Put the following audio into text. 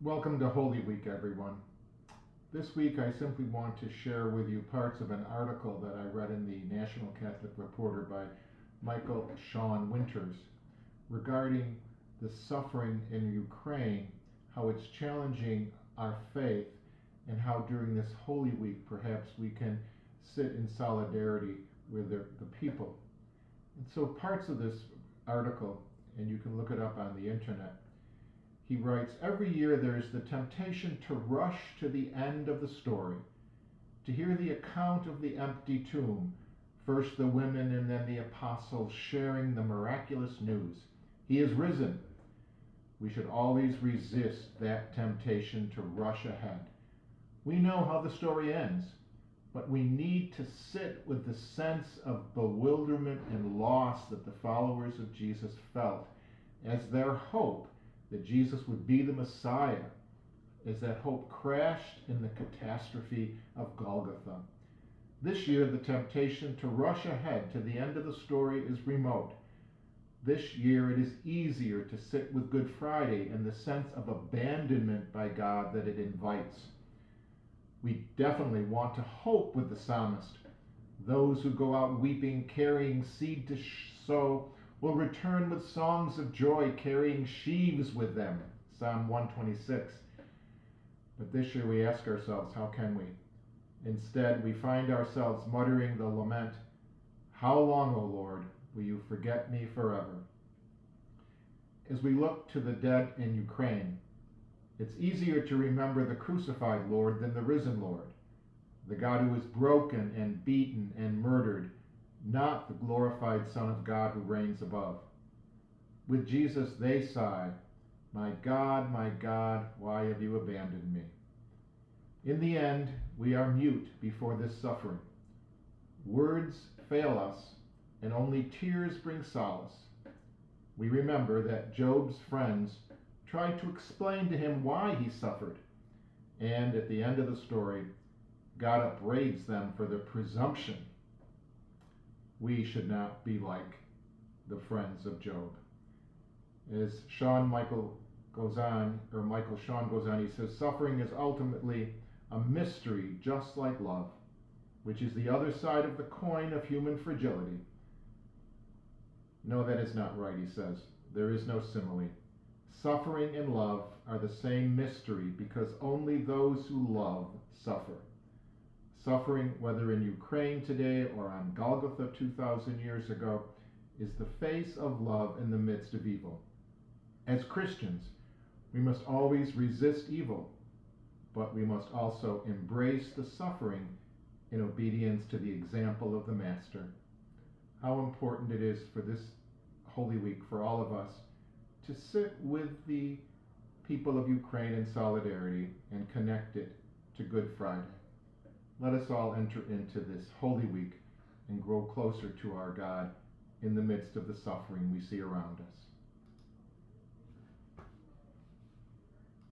Welcome to Holy Week, everyone. This week I simply want to share with you parts of an article that I read in the National Catholic Reporter by Michael Sean Winters regarding the suffering in Ukraine, how it's challenging our faith, and how during this Holy Week perhaps we can sit in solidarity with the people. And so parts of this article, and you can look it up on the internet, he writes, every year there is the temptation to rush to the end of the story, to hear the account of the empty tomb, first the women and then the apostles sharing the miraculous news. He is risen. We should always resist that temptation to rush ahead. We know how the story ends, but we need to sit with the sense of bewilderment and loss that the followers of Jesus felt as their hope that Jesus would be the Messiah, as that hope crashed in the catastrophe of Golgotha. This year, the temptation to rush ahead to the end of the story is remote. This year, it is easier to sit with Good Friday and the sense of abandonment by God that it invites. We definitely want to hope with the psalmist. Those who go out weeping, carrying seed to sow, will return with songs of joy, carrying sheaves with them. Psalm 126. But this year we ask ourselves, how can we? Instead, we find ourselves muttering the lament, how long, O Lord, will you forget me forever? As we look to the dead in Ukraine, it's easier to remember the crucified Lord than the risen Lord, the God who is broken and beaten and murdered, not the glorified Son of God who reigns above. With Jesus they sigh, my God, why have you abandoned me? In the end, we are mute before this suffering. Words fail us, and only tears bring solace. We remember that Job's friends tried to explain to him why he suffered, and at the end of the story, God upbraids them for their presumption. We should not be like the friends of Job. As Michael Sean goes on, he says, suffering is ultimately a mystery just like love, which is the other side of the coin of human fragility. No, that is not right, he says. There is no simile. Suffering and love are the same mystery because only those who love suffer. Suffering, whether in Ukraine today or on Golgotha 2,000 years ago, is the face of love in the midst of evil. As Christians, we must always resist evil, but we must also embrace the suffering in obedience to the example of the Master. How important it is for this Holy Week for all of us to sit with the people of Ukraine in solidarity and connect it to Good Friday. Let us all enter into this Holy Week and grow closer to our God in the midst of the suffering we see around us.